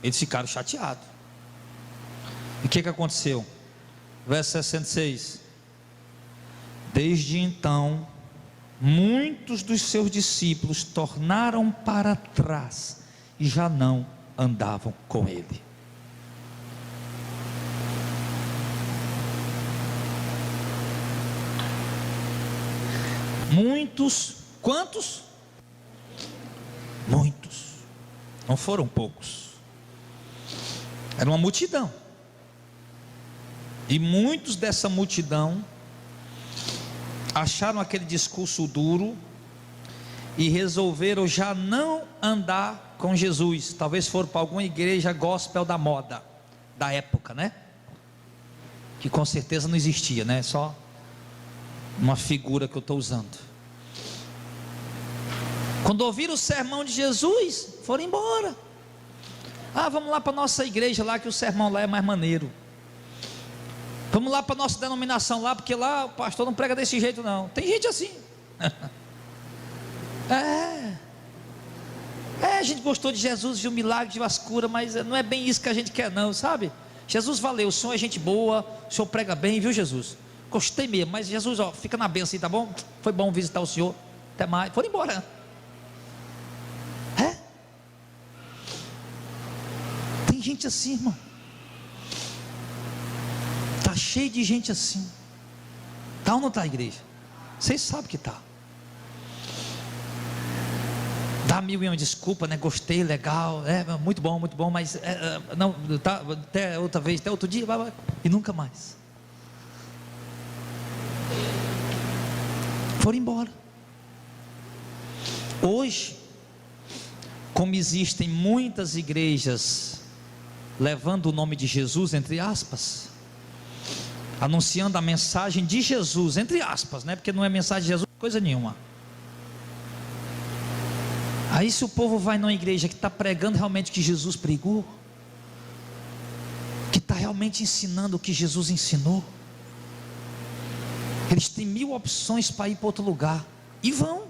eles ficaram chateados. E o que aconteceu? Verso 66: desde então, muitos dos seus discípulos tornaram para trás e já não andavam com ele. Muitos, quantos? Muitos, não foram poucos, era uma multidão, e muitos dessa multidão acharam aquele discurso duro e resolveram já não andar com Jesus. Talvez foram para alguma igreja gospel da moda da época, né? Que com certeza não existia, né? Só uma figura que eu estou usando. Quando ouviram o sermão de Jesus, foram embora. Vamos lá para a nossa igreja lá, que o sermão lá é mais maneiro. Vamos lá para a nossa denominação lá, porque lá o pastor não prega desse jeito não. Tem gente assim. A gente gostou de Jesus, viu milagre, viu as curas, mas não é bem isso que a gente quer não, sabe? Jesus valeu, o senhor é gente boa, o senhor prega bem, viu Jesus? Gostei mesmo, mas Jesus, fica na bênção aí, tá bom? Foi bom visitar o senhor, até mais. Foram embora. Tem gente assim, irmão. Está cheio de gente assim. Está ou não está, igreja? Vocês sabem que está. Dá mil e uma desculpa, né? Gostei, legal, muito bom, mas não, tá, até outra vez, até outro dia, e nunca mais. Foram embora. Hoje, como existem muitas igrejas levando o nome de Jesus, entre aspas, anunciando a mensagem de Jesus, entre aspas, né? Porque não é mensagem de Jesus coisa nenhuma. Aí se o povo vai numa igreja que está pregando realmente o que Jesus pregou, que está realmente ensinando o que Jesus ensinou, eles têm 1000 opções para ir para outro lugar, e vão,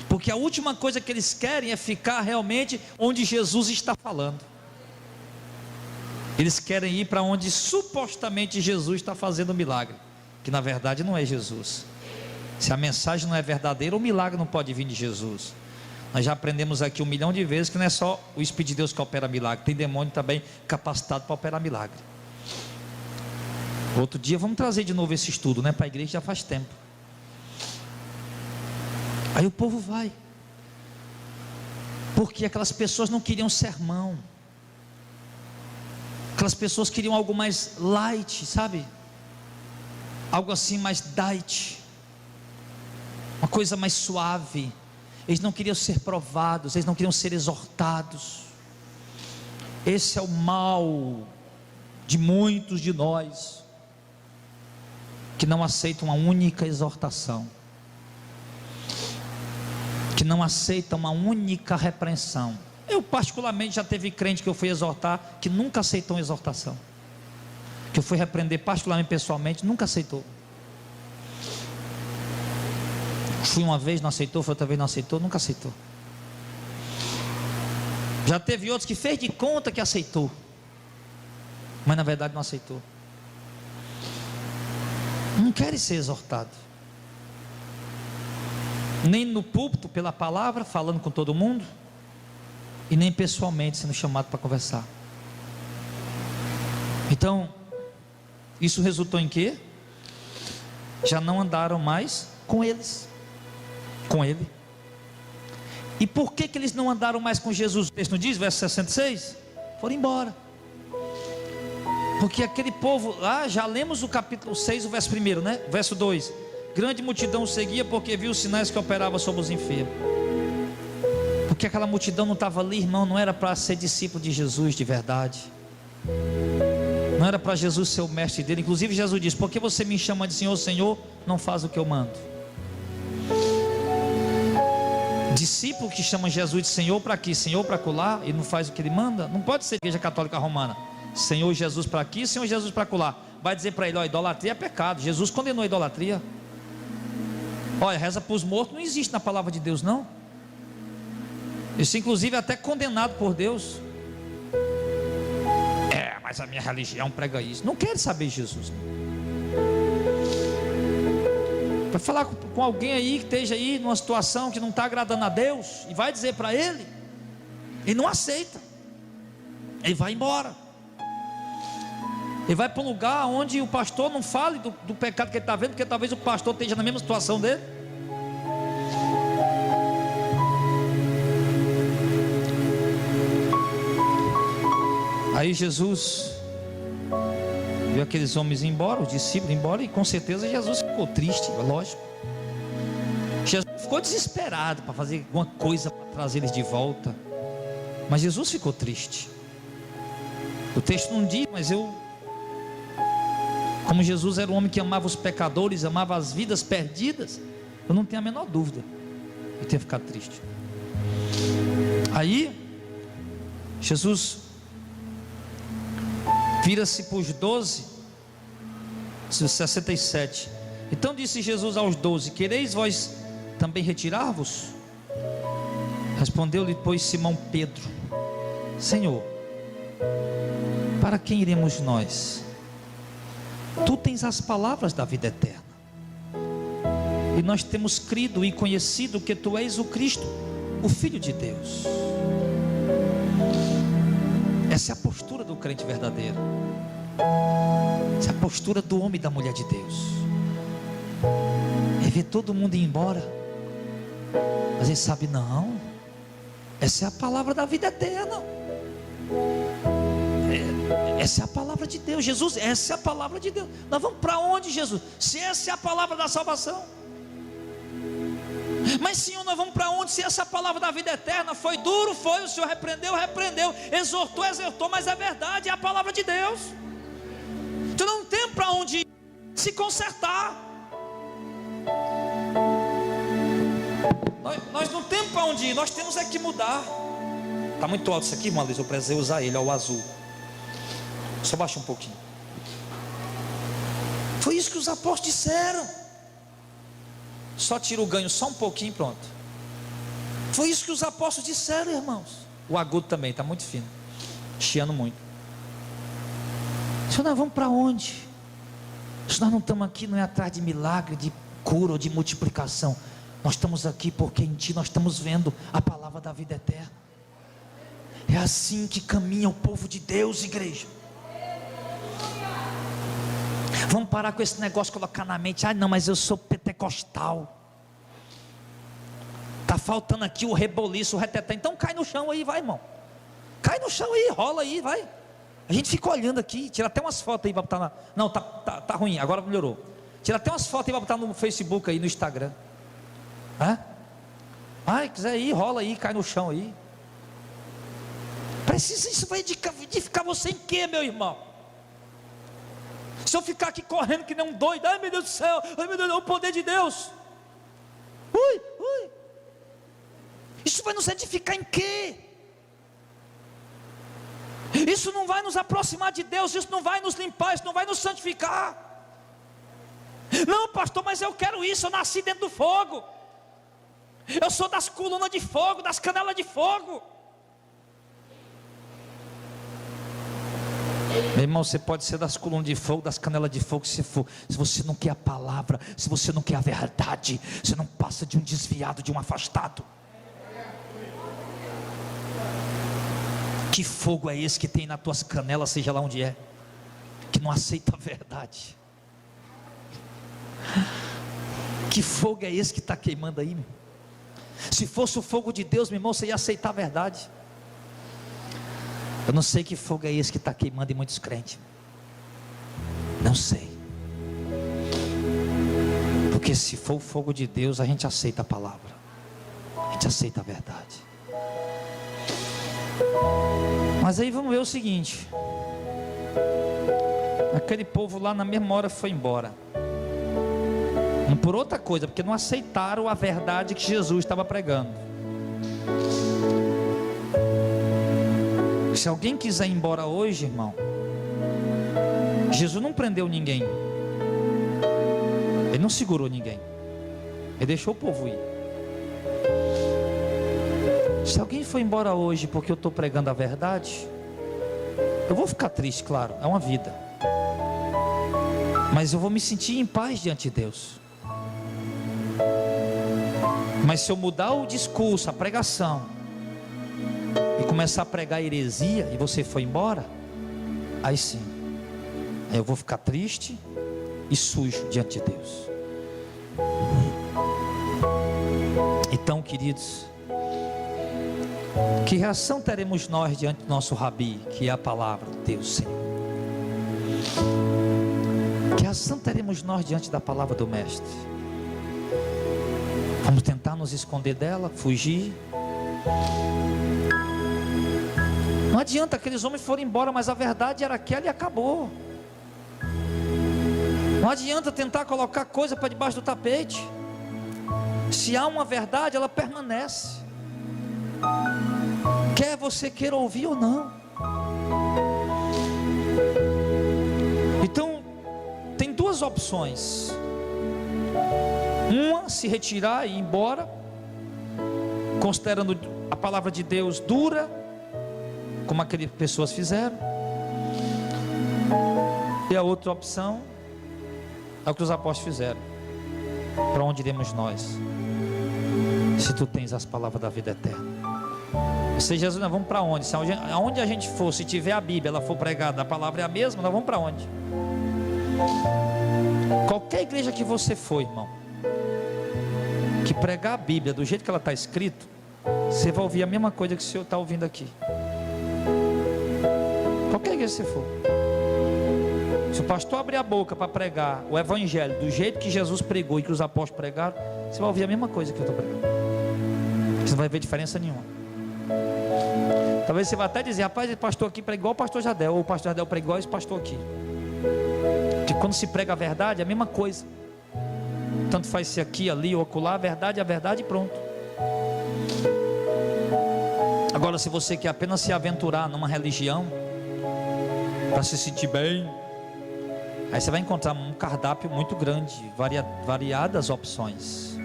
porque a última coisa que eles querem é ficar realmente onde Jesus está falando. Eles querem ir para onde supostamente Jesus está fazendo o milagre, que na verdade não é Jesus. Se a mensagem não é verdadeira, o milagre não pode vir de Jesus. Nós já aprendemos aqui 1 milhão de vezes que não é só o Espírito de Deus que opera milagre, tem demônio também capacitado para operar milagre. Outro dia vamos trazer de novo esse estudo, né? Para a igreja já faz tempo. Aí o povo vai, porque aquelas pessoas não queriam sermão, aquelas pessoas queriam algo mais light, sabe? Algo assim mais diet, uma coisa mais suave. Eles não queriam ser provados, eles não queriam ser exortados. Esse é o mal de muitos de nós, que não aceitam uma única exortação, que não aceitam uma única repreensão. Eu particularmente já teve crente que eu fui exortar, que nunca aceitou uma exortação, que eu fui repreender particularmente pessoalmente, nunca aceitou. Fui uma vez, não aceitou, foi outra vez, não aceitou, nunca aceitou. Já teve outros que fez de conta que aceitou, mas na verdade não aceitou. Não querem ser exortado, nem no púlpito pela palavra, falando com todo mundo, e nem pessoalmente sendo chamado para conversar. Então, isso resultou em quê? Já não andaram mais com eles, com ele. E por que eles não andaram mais com Jesus? O texto não diz, verso 66? Foram embora. Porque aquele povo lá, já lemos o capítulo 6, o verso 1, né? Verso 2: grande multidão o seguia porque viu os sinais que operavam sobre os enfermos. Porque aquela multidão não estava ali, irmão, não era para ser discípulo de Jesus de verdade. Não era para Jesus ser o mestre dele. Inclusive Jesus diz: por que você me chama de Senhor, Senhor, não faz o que eu mando? Discípulo que chama Jesus de Senhor para aqui, Senhor para acolá, e não faz o que ele manda, não pode ser Igreja Católica Romana. Senhor Jesus para aqui, Senhor Jesus para acolá. Vai dizer para ele: ó, idolatria é pecado. Jesus condenou a idolatria. Olha, reza para os mortos não existe na palavra de Deus, não. Isso inclusive é até condenado por Deus. Mas a minha religião prega isso. Não quero saber Jesus. Vai falar com alguém aí que esteja aí numa situação que não está agradando a Deus, e vai dizer para ele, ele não aceita, ele vai embora, ele vai para um lugar onde o pastor não fale do pecado que ele está vendo, porque talvez o pastor esteja na mesma situação dele. Aí Jesus viu aqueles homens ir embora, os discípulos ir embora, e com certeza Jesus ficou triste, lógico. Jesus ficou desesperado para fazer alguma coisa para trazer eles de volta, mas Jesus ficou triste. O texto não diz, mas como Jesus era um homem que amava os pecadores, amava as vidas perdidas, eu não tenho a menor dúvida de ter ficado triste. Aí Jesus vira-se para os 12, 67. Então disse Jesus aos 12: quereis vós também retirar-vos? Respondeu-lhe, pois, Simão Pedro: Senhor, para quem iremos nós? Tu tens as palavras da vida eterna, e nós temos crido e conhecido que tu és o Cristo, o Filho de Deus. Essa é a postura do crente verdadeiro. Essa é a postura do homem e da mulher de Deus. É ver todo mundo ir embora, mas ele sabe, não, essa é a palavra da vida eterna. Essa é a palavra de Deus. Jesus, essa é a palavra de Deus. Nós vamos para onde, Jesus? Se essa é a palavra da salvação. Mas Senhor, nós vamos para onde se essa palavra da vida eterna? Foi duro, foi, o Senhor repreendeu, exortou, mas é verdade, é a palavra de Deus. Tu não tem para onde se consertar. Nós não temos para onde ir, nós temos é que mudar. Está muito alto isso aqui, irmã Liz, eu precisei usar ele, o azul. Só baixa um pouquinho. Foi isso que os apóstolos disseram. Só tira o ganho só um pouquinho, pronto. Foi isso que os apóstolos disseram, irmãos. O agudo também, está muito fino, chiando muito. Senhor, nós vamos para onde? Se nós não estamos aqui, não é atrás de milagre, de cura ou de multiplicação. Nós estamos aqui porque em Ti nós estamos vendo a palavra da vida eterna. É assim que caminha o povo de Deus, igreja. Vamos parar com esse negócio de colocar na mente: ah, não, mas eu sou pentecostal. Está faltando aqui o reboliço, o reteté. Então cai no chão aí, vai, irmão. Cai no chão aí, rola aí, vai. A gente fica olhando aqui, tira até umas fotos aí para botar na... Não, tá ruim, agora melhorou. Tira até umas fotos aí para botar no Facebook aí, no Instagram. Ai, quiser ir, rola aí, cai no chão aí. Precisa, isso vai edificar você em quê, meu irmão? Se eu ficar aqui correndo que nem um doido, ai meu Deus do céu, ai meu Deus, é o poder de Deus. Ui. Isso vai nos edificar em quê? Isso não vai nos aproximar de Deus, isso não vai nos limpar, isso não vai nos santificar. Não, pastor, mas eu quero isso, eu nasci dentro do fogo. Eu sou das colunas de fogo, das canelas de fogo. Meu irmão, você pode ser das colunas de fogo, das canelas de fogo, se for. Se você não quer a palavra, se você não quer a verdade, você não passa de um desviado, de um afastado. Que fogo é esse que tem nas tuas canelas, seja lá onde é, que não aceita a verdade? Que fogo é esse que está queimando aí, meu? Se fosse o fogo de Deus, meu irmão, você ia aceitar a verdade. Eu não sei que fogo é esse que está queimando em muitos crentes. Não sei. Porque se for o fogo de Deus, a gente aceita a palavra, a gente aceita a verdade. Mas aí vamos ver o seguinte: aquele povo lá na mesma hora foi embora. Não por outra coisa, porque não aceitaram a verdade que Jesus estava pregando. Se alguém quiser ir embora hoje, irmão, Jesus não prendeu ninguém, Ele não segurou ninguém, Ele deixou o povo ir. Se alguém for embora hoje porque eu estou pregando a verdade, eu vou ficar triste, claro, é uma vida, mas eu vou me sentir em paz diante de Deus. Mas se eu mudar o discurso, a pregação, e começar a pregar heresia, e você for embora, aí sim, aí eu vou ficar triste e sujo diante de Deus. Então, queridos, que reação teremos nós diante do nosso Rabi, que é a palavra de Deus, Senhor? Que reação teremos nós diante da palavra do Mestre? Vamos tentar nos esconder dela, fugir? Não adianta, aqueles homens foram embora, mas a verdade era aquela e acabou. Não adianta tentar colocar coisa para debaixo do tapete. Se há uma verdade, ela permanece, quer você queira ouvir ou não. Então, tem duas opções: uma, se retirar e ir embora, considerando a palavra de Deus dura, como aquelas pessoas fizeram. E a outra opção é o que os apóstolos fizeram. Para onde iremos nós, se tu tens as palavras da vida eterna? Se Jesus, nós vamos para onde? Se aonde a gente for, se tiver a Bíblia, ela for pregada, a palavra é a mesma, nós vamos para onde? Qualquer igreja que você for, irmão, que pregar a Bíblia do jeito que ela está escrito, você vai ouvir a mesma coisa que o senhor está ouvindo aqui. Qualquer igreja que você for, se o pastor abrir a boca para pregar o evangelho do jeito que Jesus pregou e que os apóstolos pregaram, você vai ouvir a mesma coisa que eu estou pregando. Você não vai ver diferença nenhuma. Talvez você vá até dizer: rapaz, esse pastor aqui prega igual o pastor Jadel, ou o pastor Jadel prega igual esse pastor aqui. Porque quando se prega a verdade, é a mesma coisa. Tanto faz se aqui, ali ou acolá, a verdade é a verdade e pronto. Agora, se você quer apenas se aventurar numa religião para se sentir bem, aí você vai encontrar um cardápio muito grande, variadas opções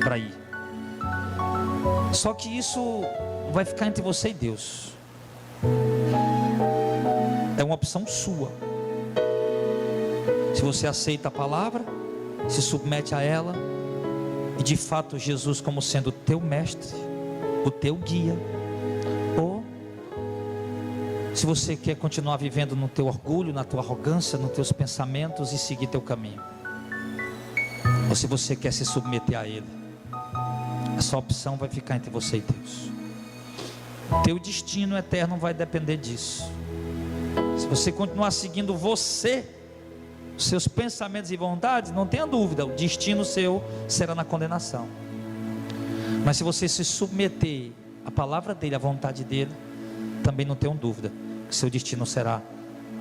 para ir. Só que isso vai ficar entre você e Deus. É uma opção sua. Se você aceita a palavra, se submete a ela, e de fato Jesus como sendo o teu mestre, o teu guia, ou se você quer continuar vivendo no teu orgulho, na tua arrogância, nos teus pensamentos e seguir teu caminho, ou se você quer se submeter a Ele, essa opção vai ficar entre você e Deus. Teu destino eterno vai depender disso. Se você continuar seguindo você, seus pensamentos e vontades, não tenha dúvida, o destino seu será na condenação. Mas se você se submeter à palavra dele, à vontade dele, também não tenham dúvida que seu destino será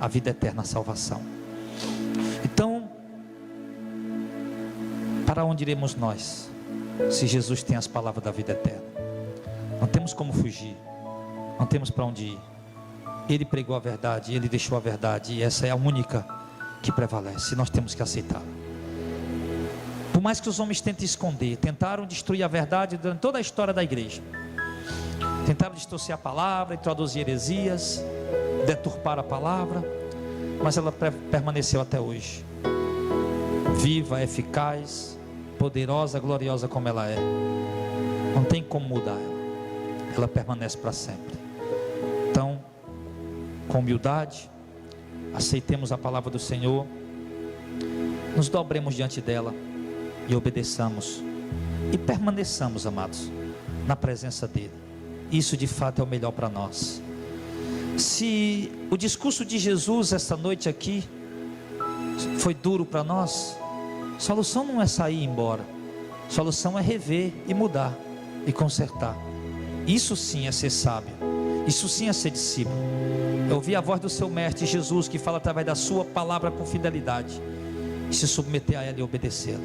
a vida eterna, a salvação. Então, para onde iremos nós, se Jesus tem as palavras da vida eterna? Não temos como fugir, não temos para onde ir. Ele pregou a verdade, Ele deixou a verdade, e essa é a única que prevalece, e nós temos que aceitá-la. Por mais que os homens tentem esconder, tentaram destruir a verdade durante toda a história da igreja, tentaram distorcer a palavra, introduzir heresias, deturpar a palavra, mas ela permaneceu até hoje, viva, eficaz, poderosa, gloriosa como ela é. Não tem como mudar ela permanece para sempre. Então, com humildade, aceitemos a palavra do Senhor, nos dobremos diante dela e obedeçamos e permaneçamos, amados, na presença dele. Isso de fato é o melhor para nós. Se o discurso de Jesus esta noite aqui foi duro para nós, a solução não é sair e ir embora, a solução é rever e mudar e consertar. Isso sim é ser sábio, isso sim é ser discípulo, é ouvir a voz do seu mestre Jesus, que fala através da sua palavra com fidelidade, e se submeter a ela e obedecê-la.